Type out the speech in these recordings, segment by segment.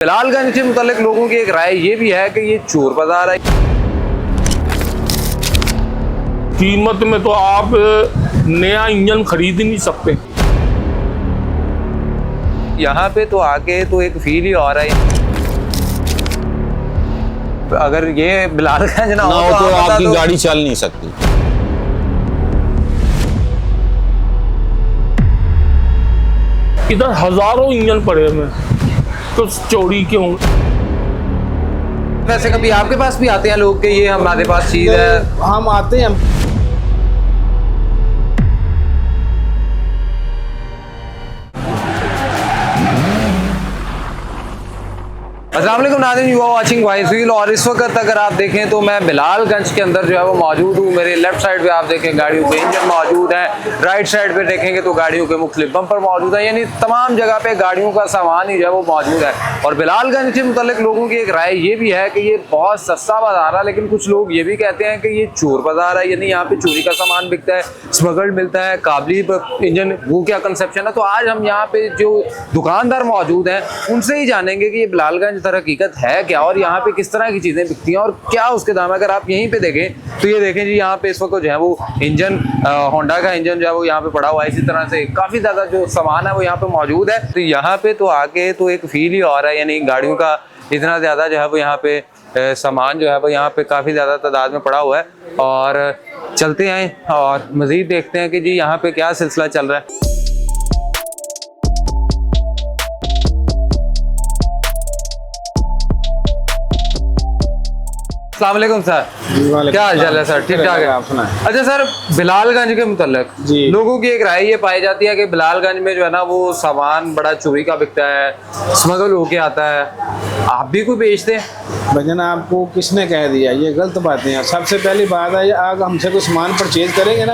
बिलालगंज के मुतालिक लोगों की एक राय ये भी है कि ये चोर बाजार है। कीमत में तो आप नया इंजन खरीद ही नहीं सकते। यहाँ पे तो आके तो एक फील ही आ रहा है। अगर ये बिलालगंज ना हो तो आपकी गाड़ी चल नहीं सकती। इधर हजारों इंजन पड़े हुए तो चोरी क्यों? वैसे कभी आपके पास भी आते हैं लोग कि ये हमारे पास चीज है? हम आते हैं। अस्सलाम वालेकुम नाज़रीन, you are watching voice wheel. और इस वक्त अगर आप देखें तो मैं बिलालगंज के अंदर जो है वो मौजूद हूँ। मेरे लेफ्ट साइड पे आप देखें गाड़ियों के इंजन मौजूद है, राइट साइड पे देखेंगे तो गाड़ियों के मुख्तलिफ बम्पर मौजूद है, यानी तमाम जगह पे गाड़ियों का सामान ही जो है वो मौजूद है। और बिलालगंज के मुतालिक लोगों की एक राय ये भी है कि ये बहुत सस्ता बाजार है, लेकिन कुछ लोग ये भी कहते हैं कि ये चोर बाजार है, यानी यहाँ पे चोरी का सामान बिकता है, स्मगल्ड मिलता है, काबली इंजन, वो क्या कंसेप्शन है। तो आज हम यहाँ पे जो दुकानदार मौजूद हैं उनसे ही जानेंगे कि ये बिलालगंज दर हकीकत है क्या और यहाँ पे किस तरह की चीजें बिकती हैं और क्या उसके दाम है। अगर आप यहीं पे देखें तो ये देखें जी, यहाँ पे इस वक्त जो है वो इंजन होंडा का इंजन जो है वो यहाँ पे पड़ा हुआ है। इसी तरह से काफी ज्यादा जो सामान है वो यहाँ पे मौजूद है। तो यहाँ पे तो आके तो एक फील ही आ रहा है, यानी गाड़ियों का इतना ज्यादा जो है वो यहाँ पे सामान जो है वो यहाँ पे काफी ज्यादा तादाद में पड़ा हुआ है। और चलते हैं और मजीद देखते हैं कि जी यहाँ पे क्या सिलसिला चल रहा है। अस्सलाम वालेकुम सर, क्या हाल चाल है सर? ठीक ठाक है, आप सुनाएं। अच्छा सर, बिलालगंज के मुताल्लिक लोगों की एक राय ये पाई जाती है कि बिलालगंज में जो है ना वो सामान बड़ा चोरी का बिकता है, स्मगल होके आता है। आप भी कोई बेचते हैं? भजन आपको किसने कह दिया? ये गलत बातें हैं। सबसे पहली बात है, आग हमसे कोई सामान परचेज करेंगे ना,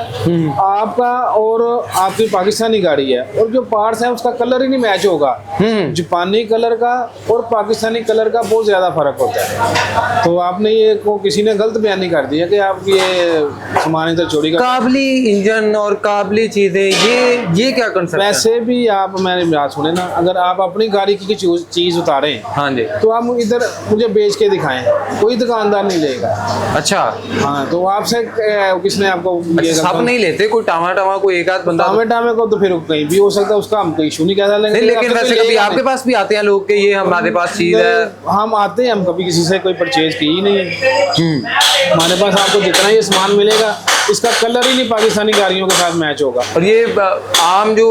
आपका और आपकी पाकिस्तानी गाड़ी है और जो पार्ट्स है उसका कलर ही नहीं मैच होगा। जापानी कलर का और पाकिस्तानी कलर का बहुत ज्यादा फर्क होता है। तो आपने ये को किसी ने गलत बयानी कर दिया कि आप ये सामान इधर चोरी का। काबली इंजन और काबली चीजें, ये क्या कंसेप्ट है? वैसे भी आप मेरी बात सुने ना, अगर आप अपनी गाड़ी की चीज उतारे, हाँ जी, तो आप इधर मुझे बेच के दिखाएं, कोई दुकानदार नहीं लेगा। अच्छा, हाँ, तो आपसे किसने आपको ये सब नहीं लेते, कोई टामा कोई एक आध बंदा। टामे को तो फिर कहीं भी हो सकता है, उसका हम कोई इशू नहीं कह लेंगे। लेकिन वैसे कभी आपके पास भी आते हैं लोग कि ये हमारे पास चीज है? हम आते हैं, हम कभी किसी से कोई परचेज की ही नहीं है। हमारे पास आपको जितना ये सामान मिलेगा इसका कलर ही नहीं पाकिस्तानी गाड़ियों के साथ मैच होगा। और ये आम जो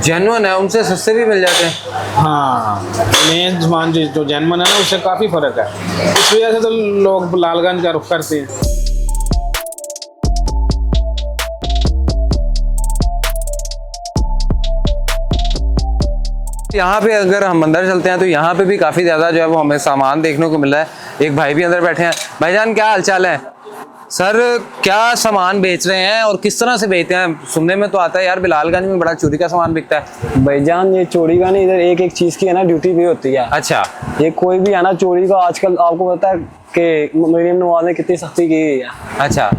जेन्युइन है उनसे सस्ते भी मिल जाते हैं? हाँ, मेन सामान जो जेन्युइन है ना उससे काफ़ी फ़र्क है। इस वजह से तो लोग बिलालगंज का रुख करते हैं। यहाँ पे अगर हम अंदर चलते हैं तो यहाँ पे भी काफ़ी ज़्यादा जो है वो हमें सामान देखने को मिल रहा है। एक भाई भी अंदर बैठे हैं। भाईजान, क्या हालचाल है? सर, क्या सामान बेच रहे हैं और किस तरह से बेचते हैं? सुनने में तो आता है यार बिलालगंज में बड़ा चोरी का सामान बिकता है। भाईजान, ये चोरी का नहीं, इधर एक एक चीज की है ना ड्यूटी भी होती है। अच्छा, ये कोई भी है ना चोरी का, आजकल आपको पता है कि मरीम नवाज ने कितनी सख्ती की है। अच्छा,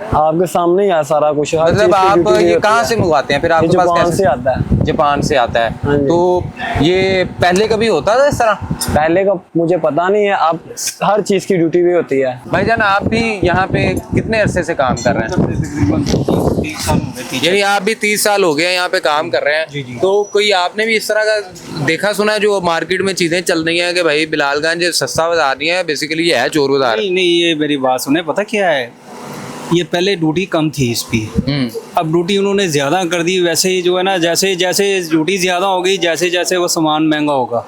आपके सामने ही है सारा कुछ। मतलब आप ये कहाँ से मंगवाते हैं फिर? आपके पास जापान से आता है। जापान से आता है। तो ये पहले कभी होता था इस तरह? पहले का मुझे पता नहीं है, आप हर चीज की ड्यूटी भी होती है। भाईजान, आप भी यहाँ पे कितने अरसे से काम कर रहे हैं? यानी आप भी 30 साल हो गए यहाँ पे काम कर रहे हैं। तो कोई आपने भी इस तरह का देखा सुना है जो मार्केट में चीजें चल रही हैं कि भाई बिलालगंज सस्ता बाजार नहीं है, बेसिकली ये है चोर बाजार? नहीं, ये मेरी बात सुने, पता क्या है, ये पहले ड्यूटी कम थी इसकी, अब ड्यूटी उन्होंने ज़्यादा कर दी। वैसे ही जो है ना, जैसे जैसे ड्यूटी ज़्यादा हो गई, जैसे जैसे वो सामान महंगा होगा।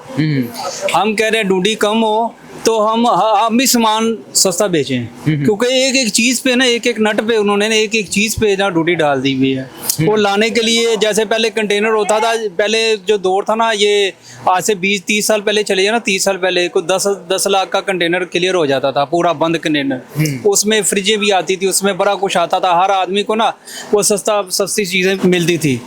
हम कह रहे हैं ड्यूटी कम हो तो हम भी सामान सस्ता बेचें, क्योंकि एक एक चीज़ पे ना, एक एक नट पे उन्होंने एक एक चीज़ पे ना ड्यूटी डाल दी हुई है। वो लाने के लिए जैसे पहले कंटेनर होता था, पहले जो दौर था ना, ये आज से 20-30 साल पहले चले जाए ना, 30 साल पहले को 10 लाख का कंटेनर क्लियर हो जाता था, पूरा बंद कंटेनर। उसमें फ्रिजें भी आती थी, उसमें बड़ा कुछ आता था, हर आदमी को ना वो सस्ती चीज़ें मिलती थी।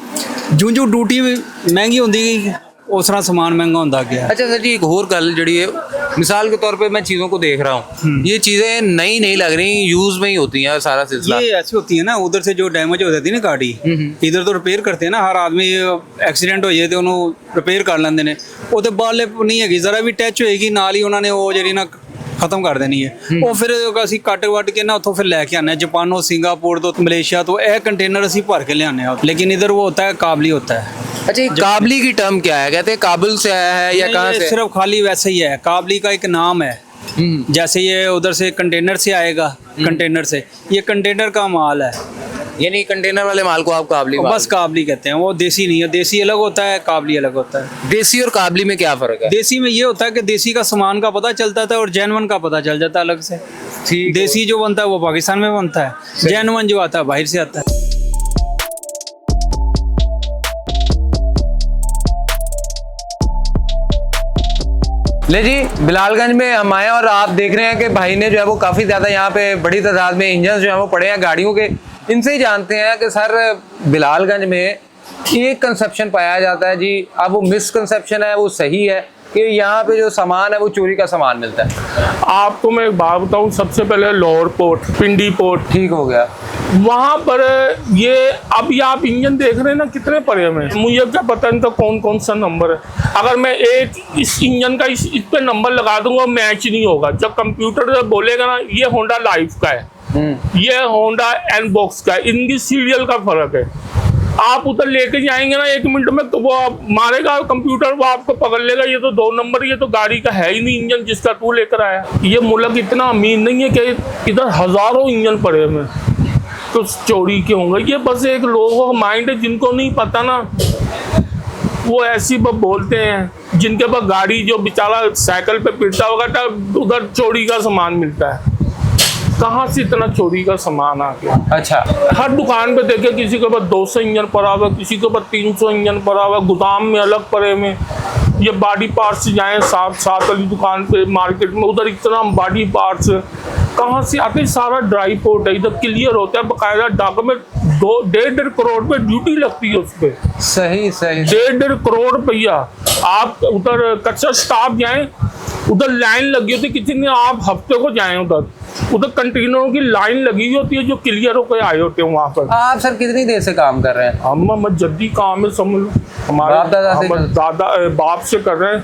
जो ड्यूटी महंगी होती गई उस तरह समान महंगा होता गया। अच्छा सर जी, एक होर गल जिहड़ी है मिसाल के तौर पे मैं चीज़ों को देख रहा हूँ, ये चीज़ें नई नहीं लग रही, यूज में ही होती हैं सारा सिलसिला। ये ऐसी होती है ना, उधर से जो डैमेज हो जाती है ना गाड़ी, इधर तो रिपेयर करते हैं ना, हर आदमी एक्सीडेंट हो जाए तो उन्होंने रिपेयर कर लेंगे ने, वो तो बाले नहीं है, जरा भी टच होएगी नाल ही उन्होंने वो जी ना खत्म कर देनी है। वो फिर ਅਸੀਂ ਕੱਟ ਵੱਟ ਕੇ ना उतों फिर लैके आने जापानों, सिंगापुर तो मलेशिया तो यह कंटेनर असी भर के ले आने, लेकिन इधर वो होता है काबली होता है। अच्छा, ये काबली की टर्म क्या है? कहते हैं काबुल से आया है या कहाँ ये से? सिर्फ खाली वैसे ही है, काबली का एक नाम है। जैसे ये उधर से कंटेनर से आएगा, कंटेनर से, ये कंटेनर का माल है, यानी कंटेनर वाले माल को आप काबली बस काबली कहते हैं। वो देसी नहीं है, देसी अलग होता है, काबली अलग होता है। देसी और काबली में क्या फर्क है? देसी में ये होता है कि देसी का सामान का पता चलता था और जैनवन का पता चल जाता है अलग से। ठीक, देसी जो बनता है वो पाकिस्तान में बनता है, जैनवन जो आता है बाहर से आता है। ले जी, बिलालगंज में हम आए और आप देख रहे हैं कि भाई ने जो है वो काफ़ी ज़्यादा यहाँ पे बड़ी तादाद में इंजन जो है वो पड़े हैं गाड़ियों के। इनसे ही जानते हैं कि सर बिलालगंज में एक कंसेप्शन पाया जाता है जी, अब वो मिसकंसेप्शन है वो सही है कि यहाँ पे जो सामान है वो चोरी का सामान मिलता है? आपको मैं एक बात बताऊं, सबसे पहले लाहौर पोर्ट, पिंडी पोर्ट, ठीक हो गया, वहाँ पर ये अभी आप इंजन देख रहे हैं ना कितने पड़े हुए हैं, मुझे क्या पता नहीं तो कौन कौन सा नंबर है। अगर मैं एक इस इंजन का इस पे नंबर लगा दूंगा मैच नहीं होगा। जब कंप्यूटर से बोलेगा ना ये होंडा लाइफ का है, ये होंडा एन बॉक्स का है, इनकी सीरियल का फर्क है। आप उधर लेके जाएंगे ना 1 मिनट में तो वो आप मारेगा कंप्यूटर, वो आपको पकड़ लेगा ये तो 2 नंबर, ये तो गाड़ी का है ही नहीं इंजन जिसका तू लेकर आया। ये मुल्क इतना अमीर नहीं है कि इधर हजारों इंजन पड़े हुए तो चोरी के होंगे। ये बस एक लोगों का माइंड है, जिनको नहीं पता ना वो ऐसी बोलते हैं, जिनके पास गाड़ी जो बेचारा साइकिल पे पिटता होगा तब उधर चोरी का सामान मिलता है। कहाँ से इतना चोरी का सामान आ गया? अच्छा, हर दुकान पे देखे किसी के पास 200 इंजन पड़ा हुआ, किसी के पास 300 इंजन पड़ा हुआ, गोदाम में अलग पड़े में। ये बॉडी पार्ट्स जाएं साथ वाली दुकान पे मार्केट में, उधर इतना बॉडी पार्ट्स कहाँ से आते? सारा ड्राई पोर्ट है, इधर क्लियर होता है बकायदा डॉक्यूमेंट। 1.5 करोड़ पे ड्यूटी लगती है उस पर, सही सही, 1.5 करोड़ रुपया। आप उधर कच्चा स्टाफ जाएं, उधर लाइन लगी होती कितनी, आप हफ्ते को जाएं उधर कंटेनरों की लाइन लगी होती है जो क्लियर होकर आए होते हैं वहाँ पर। आप सर कितनी देर से काम कर रहे हैं? हम जद्दी काम है, समझ लो हमारे बाप से कर रहे हैं,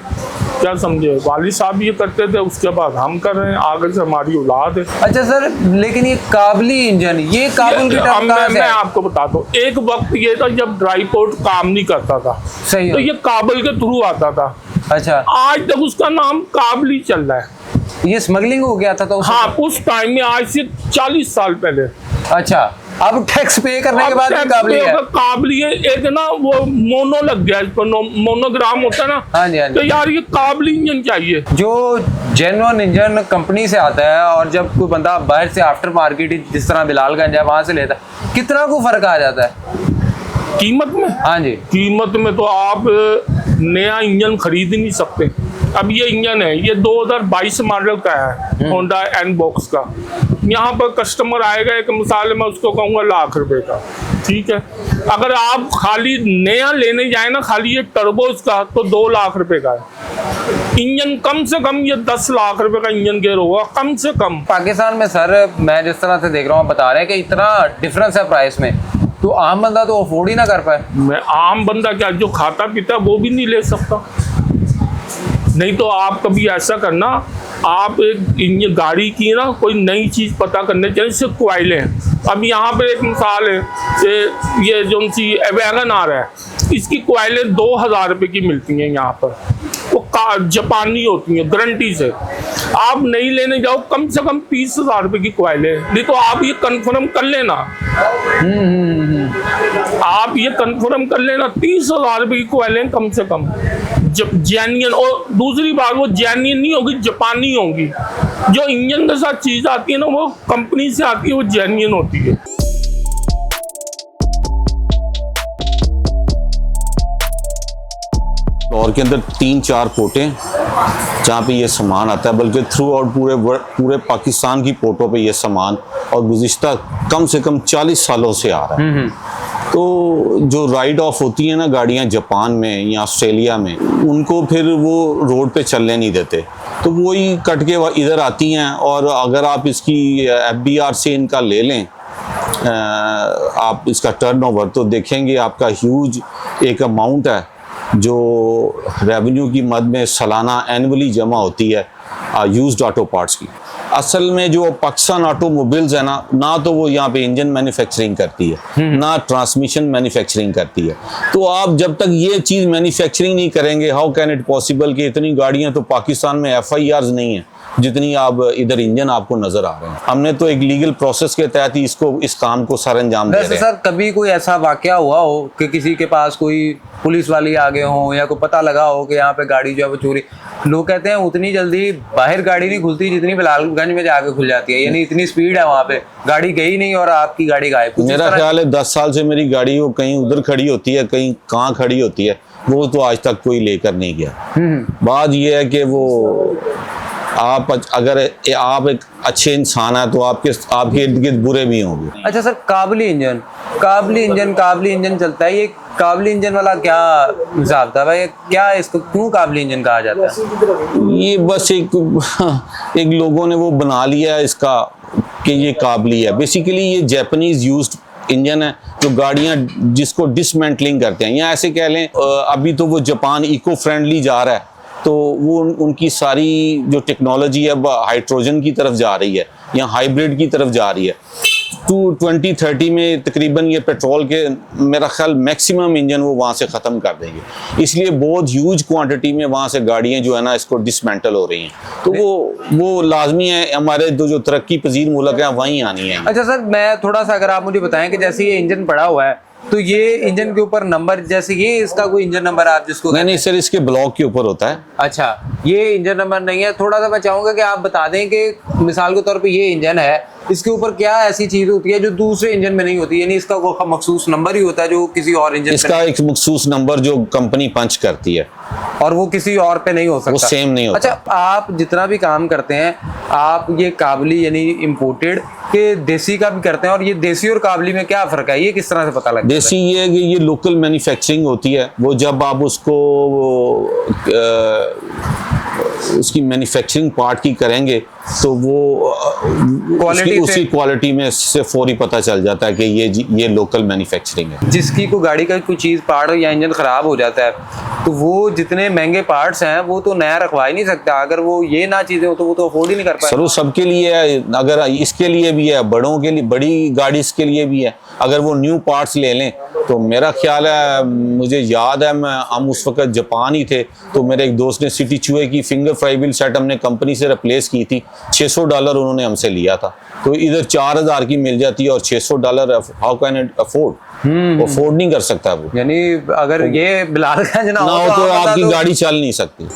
क्या समझे, वालिद साहब ये करते थे, उसके बाद हम कर रहे हैं, आगे से हमारी औलाद है। अच्छा सर, लेकिन ये काबली इंजन, ये काबुल की टर्म कहाँ से मैं है? आपको बताता हूँ, एक वक्त ये था जब ड्राई पोर्ट काम नहीं करता था, सही तो ये काबुल के थ्रू आता था। अच्छा, आज तक उसका नाम काबली चल रहा है। ये स्मगलिंग हो गया था तो हाँ, उस टाइम में, आज से 40 साल पहले। अच्छा, अब टैक्स पे करने के बाद काबली है? काबली है, एक ना वो मोनो लग गया, इस पर मोनोग्राम होता है ना। हाँ जी, हाँ जी। तो यार ये काबली इंजन चाहिए जो जेन्युइन इंजन कंपनी से आता है और जब कोई बंदा बाहर से आफ्टर मार्केट जिस तरह बिलालगंज है वहां से लेता है, कितना को फर्क आ जाता है कीमत में? हाँ जी, कीमत में तो आप नया इंजन खरीद ही नहीं सकते। अब ये इंजन है, ये 2022 मॉडल का है, होंडा एन बॉक्स का। यहाँ पर कस्टमर आएगा, एक मिसाल मैं उसको कहूँगा ₹1,00,000 का, ठीक है। अगर आप खाली नया लेने जाए ना, खाली ये टर्बोस का, तो ₹2,00,000 का है। इंजन कम से कम ये ₹10,00,000 का इंजन गेयर होगा कम से कम। पाकिस्तान में सर मैं जिस तरह से देख रहा हूँ, बता रहे हैं कि इतना डिफरेंस है प्राइस में, तो आम बंदा तो अफोर्ड ही ना कर पाए। मैं आम बंदा क्या, जो खाता पीता वो भी नहीं ले सकता। नहीं तो आप कभी ऐसा करना, आप एक इंजन गाड़ी की ना कोई नई चीज़ पता करने चाहिए, जैसे कोयले हैं। अब यहाँ पे एक मिसाल है, ये जो सी वैगन आ रहा है, इसकी कोयले ₹2,000 की मिलती हैं यहाँ पर, वो जापानी होती हैं गारंटी से। आप नहीं लेने जाओ, कम से कम ₹30,000 की कोयले, नहीं तो आप ये कंफर्म कर लेना, आप ये कंफर्म कर लेना, ₹30,000 की कोयले कम से कम जेन्युइन। और दूसरी बात, वो जेन्युइन नहीं होगी, जापानी होगी। जो इंजन के साथ चीज़ आती है ना, वो कंपनी से आती है, वो जेन्युइन होती है। और के अंदर 3-4 पोर्टें जहाँ पे ये सामान आता है, बल्कि थ्रू आउट पूरे पाकिस्तान की पोर्टों पे ये सामान और गुज़िश्ता कम से कम 40 सालों से आ रहा है। तो जो राइड ऑफ होती है ना गाड़ियाँ जापान में या ऑस्ट्रेलिया में, उनको फिर वो रोड पे चलने नहीं देते। तो वही कट के इधर आती हैं। और अगर आप इसकी FBR से इनका ले लें आप इसका टर्नओवर, तो देखेंगे आपका ह्यूज एक अमाउंट है जो रेवेन्यू की मद में सालाना एनुअली जमा होती है यूज्ड ऑटो पार्ट्स की। असल में जो पाकिस्तान ऑटोमोबाइल्स है ना तो वो यहाँ पे इंजन मैन्युफैक्चरिंग करती है, ना ट्रांसमिशन मैन्युफैक्चरिंग करती है। तो आप जब तक ये चीज़ मैन्युफैक्चरिंग नहीं करेंगे, हाउ कैन इट पॉसिबल कि इतनी गाड़ियाँ तो पाकिस्तान में FIRs नहीं है जितनी आप इधर इंजन आपको नजर आ रहे हैं। हमने तो एक लीगल प्रोसेस के तहत ही इस काम को सर अंजाम दे रहे हैं। सर कभी कोई ऐसा वाकया हुआ हो कि किसी के पास कोई पुलिस वाले आ गए हों या कोई पता लगा हो कि यहाँ पे गाड़ी जो है वो चोरी, लोग कहते हैं उतनी जल्दी बाहर गाड़ी नहीं खुलती जितनी बिलालगंज में जाके खुल जाती है, यानी इतनी स्पीड है वहाँ पे, गाड़ी गई नहीं और आपकी गाड़ी गायब। मेरा ख्याल है 10 साल से मेरी गाड़ी वो कहीं उधर खड़ी होती है, कहीं कहाँ खड़ी होती है, वो तो आज तक कोई लेकर नहीं गया। बात ये है कि वो अगर आप एक अच्छे इंसान हैं तो आपके इर्द गिर्द बुरे भी होंगे। अच्छा सर, काबली इंजन चलता है, ये काबली इंजन वाला क्या हिसाब था भाई, क्या इसको क्यों काबली इंजन कहा जाता है? ये बस एक लोगों ने वो बना लिया है इसका कि ये काबली है। बेसिकली ये जापानीज यूज्ड इंजन है जो गाड़ियां जिसको डिसमेंटलिंग करते हैं, या ऐसे कह लें अभी तो वो जापान इको फ्रेंडली जा रहा है, तो वो उनकी सारी जो टेक्नोलॉजी है वो हाइड्रोजन की तरफ जा रही है या हाइब्रिड की तरफ जा रही है। 2030 में तकरीबन ये पेट्रोल के मेरा ख्याल मैक्सिमम इंजन वो वहाँ से ख़त्म कर देंगे, इसलिए बहुत ह्यूज क्वांटिटी में वहाँ से गाड़ियाँ जो है ना इसको डिसमेंटल हो रही हैं। तो वो लाजमी है हमारे जो तरक्की पजीर मुल्क हैं वहीं आनी है। अच्छा सर, मैं थोड़ा सा अगर आप मुझे बताएं कि जैसे ये इंजन पड़ा हुआ है तो ये इंजन के ऊपर नंबर, जैसे ये इसका कोई इंजन नंबर आप जिसको नहीं सर, इसके ब्लॉक के ऊपर होता है। अच्छा, ये इंजन नंबर नहीं है। थोड़ा सा मैं चाहूंगा कि आप बता दें कि मिसाल के तौर पे ये इंजन है, इसके ऊपर क्या ऐसी चीज होती है जो दूसरे इंजन में नहीं होती, यानी इसका कोई मखसूस नंबर ही होता है जो किसी और इंजन इसका एक मखसूस नंबर जो कंपनी पंच करती है और वो किसी और पे नहीं हो सकता, वो सेम नहीं होता। अच्छा, आप जितना भी काम करते हैं आप ये काबली यानी इम्पोर्टेड के देसी का भी करते हैं, और ये देसी और काबली में क्या फर्क है, ये किस तरह से पता लगता है? देसी ये है कि ये लोकल मैन्युफैक्चरिंग होती है, वो जब आप उसको उसकी मैन्युफैक्चरिंग पार्ट की करेंगे तो वो उसी क्वालिटी में से फौरी पता चल जाता है कि ये लोकल मैन्युफैक्चरिंग है। जिसकी कोई गाड़ी का कोई चीज़ पार्ट या इंजन ख़राब हो जाता है तो वो जितने महंगे पार्ट्स हैं वो तो नया रखवा ही नहीं सकता, अगर वो ये ना चीज़ें हो तो वो तो अफोर्ड ही नहीं कर पाए। सर वो सबके लिए है, अगर इसके लिए भी है, बड़ों के लिए, बड़ी गाड़ी के लिए भी है। अगर वो न्यू पार्ट्स ले लें तो मेरा ख्याल है, मुझे याद है हम उस वक्त जापान ही थे, तो मेरे एक दोस्त ने सिटी चूहे की फिंगर फ्राई व्हील सेट हमने कंपनी से रिप्लेस की थी, $600 उन्होंने हमसे लिया था। तो इधर 4000 की मिल जाती है और $600 हाउ कैन इट अफोर्ड नहीं कर सकता वो। यानी अगर ये बिलालगंज ना हो तो आपकी गाड़ी चल नहीं सकती।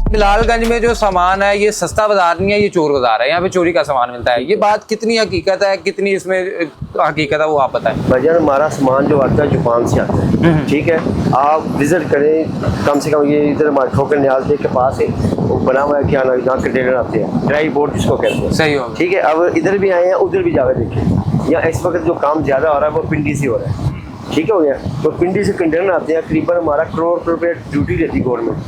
बिलालगंज में जो सामान है ये सस्ता बाजार नहीं है, ये चोर बाजार है, यहाँ पे चोरी का सामान मिलता है। ये बात कितनी हकीकत है, कितनी इसमें हकीकत है, वो आप बताएं। भैया हमारा सामान जो आता है जापान से आता है, ठीक है, आप विजिट करें कम से कम। ये इधर हमारे ठोकर न्याल के पास है, वो बना हुआ है, क्या नाम, जहाँ कंटेनर आते हैं, ड्राई बोर्ड जिसको कहते हैं। सही हो, ठीक है। अब इधर भी आए हैं, उधर भी जाकर देखें। यहाँ इस वक्त जो काम ज़्यादा हो रहा है वो पिंडी से हो रहा है, ठीक है, हो गया। तो पिंडी से कंटेनर आते हैं, करीबन हमारा करोड़ रुपये ड्यूटी लेती गवर्नमेंट।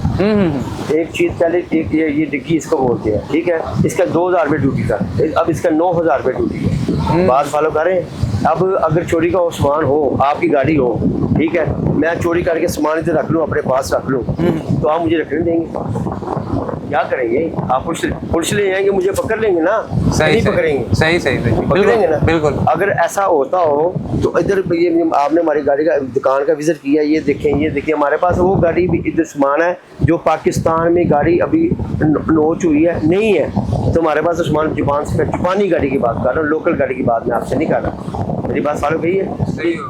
एक चीज़ पहले एक ये डिग्गी इसको बोलते हैं, ठीक है, इसका 2000 रुपये ड्यूटी था, अब इसका 9000 रुपये ड्यूटी है। बात फॉलो करें। अब अगर चोरी का सामान हो, आपकी गाड़ी हो, ठीक है, मैं चोरी करके सामान इधर रख लूँ, अपने पास रख लूँ, तो आप मुझे रखने देंगे? क्या करेंगे आप? पुलिस ले जाएंगे, मुझे पकड़ लेंगे ना? सही पकड़ेंगे, सही पकड़ेंगे ना? बिल्कुल। अगर ऐसा होता हो तो इधर ये आपने हमारी गाड़ी का दुकान का विजिट किया, ये देखें हमारे पास वो गाड़ी भी इधर सामान है जो पाकिस्तान में गाड़ी अभी नोच हुई है नहीं है, तो हमारे पास तो सामान जापानी गाड़ी की बात कर रहा हूँ, लोकल गाड़ी की बात मैं आपसे नहीं कर रहा। मेरी बात फॉलो कही है।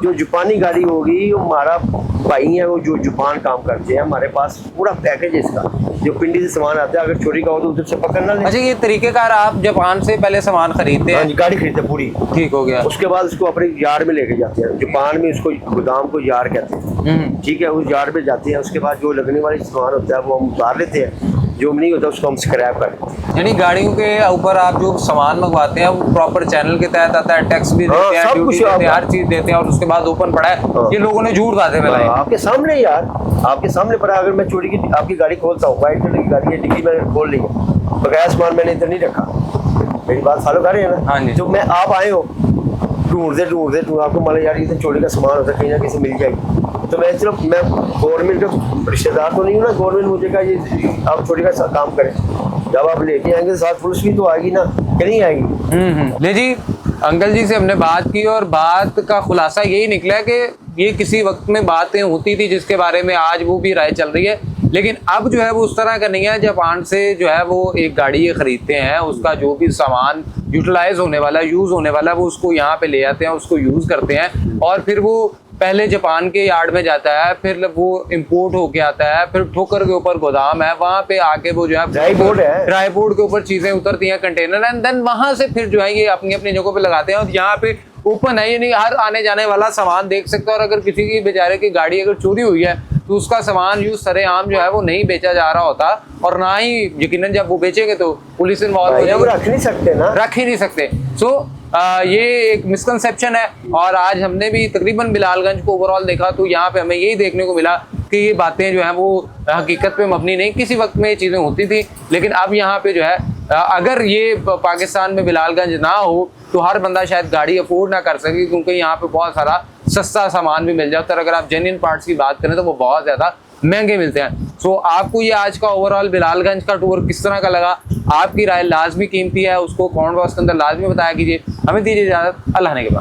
जो जापानी गाड़ी होगी वो हमारा भाई है, वो जो जापान काम करते हैं, हमारे पास पूरा पैकेज है इसका। जो पिंडी से सामान आता है, अगर चोरी का हो तो उधर से पकड़ना। अच्छा, ये तरीकेकार आप जापान से पहले सामान खरीदते हैं? गाड़ी खरीदते पूरी, ठीक हो गया। उसके बाद उसको अपने यार्ड में लेके जाते हैं, जापान में उसको गोदाम को यार्ड कहते हैं, ठीक है, उस यार्ड में जाते हैं। उसके बाद जो लगने वाली सामान होता है वो हम उतार लेते हैं, जो नहीं होता उसको हम स्क्रैप कर देते हैं। यानी गाड़ियों के ऊपर आप जो सामान मंगवाते हैं वो प्रॉपर चैनल के तहत आता है, टैक्स भी देते हैं, सब ड्यूटी कुछ देते हैं, आप- हर चीज देते हैं और उसके बाद ओपन पड़ा है। ये लोगों ने झूठ बातें फैलाई। आपके सामने यार, आपके सामने पड़ा। अगर मैं चोरी की आपकी गाड़ी खोलता हूँ, व्हाइट कलर की गाड़ी है, डिग्गी मैंने खोल ली है, बकाया सामान मैंने इधर नहीं रखा, मेरी बात फॉलो कर रहे हैं हाँ ना। जी। जो मैं आप आए हो ढूंढते आपको मान यार इधर चोरी का सामान होता है, कहीं ना कहीं से मिल जाएगी, तो मैं सिर्फ मैं गवर्नमेंट का रिश्तेदार तो नहीं हूँ ना, गवर्नमेंट मुझे कहा ये आप चोरी का काम करें। जब आप लेके आएंगे तो साथ पुलिस भी तो आएगी ना, कि नहीं आएगी। ले जी, अंकल जी से हमने बात की और बात का खुलासा यही निकला कि ये किसी वक्त में बातें होती थी जिसके बारे में आज वो भी राय चल रही है, लेकिन अब जो है वो उस तरह का नहीं है। जापान से जो है वो एक गाड़ी खरीदते हैं, उसका जो भी सामान यूटिलाइज होने वाला, यूज़ होने वाला, वो उसको यहाँ पे ले आते हैं, उसको यूज़ करते हैं और फिर वो पहले जापान के यार्ड में जाता है, फिर वो इंपोर्ट होके आता है, फिर ठोकर के ऊपर गोदाम है, वहाँ पे आके वो जो है ड्राई बोर्ड है, ड्राई बोर्ड के ऊपर चीज़ें उतरती हैं, कंटेनर, एंड देन वहाँ से फिर जो है ये अपनी अपनी जगहों पे लगाते हैं और यहाँ पे ओपन है, यानी हर आने जाने वाला सामान देख सकते हो। और अगर किसी की बेचारे की गाड़ी अगर चोरी हुई है तो उसका सामान यूज सरेआम जो है वो नहीं बेचा जा रहा होता और ना ही यकीनन जब वो बेचेंगे तो पुलिस इन्वॉल्व हो वो जाएगी, रख नहीं सकते ना, रख ही नहीं सकते। सो ये एक मिसकंसेप्शन है और आज हमने भी तकरीबन बिलालगंज को ओवरऑल देखा तो यहाँ पे हमें यही देखने को मिला कि ये बातें जो हैं वो हकीकत पे मबनी नहीं, किसी वक्त में ये चीज़ें होती थी, लेकिन अब यहाँ पे जो है अगर ये पाकिस्तान में बिलालगंज ना हो तो हर बंदा शायद गाड़ी अफोर्ड ना कर सके, क्योंकि यहाँ पे बहुत सारा सस्ता सामान भी मिल जाता है। अगर आप जेन्युइन पार्ट्स की बात करें तो वो बहुत ज़्यादा महंगे मिलते हैं। सो आपको ये आज का ओवरऑल बिलालगंज का टूर किस तरह का लगा, आपकी राय लाजमी कीमती है, उसको कमेंट बॉक्स के अंदर लाजमी बताया कीजिए। हमें दीजिए इजाज़त, अल्लाह ने के बाद।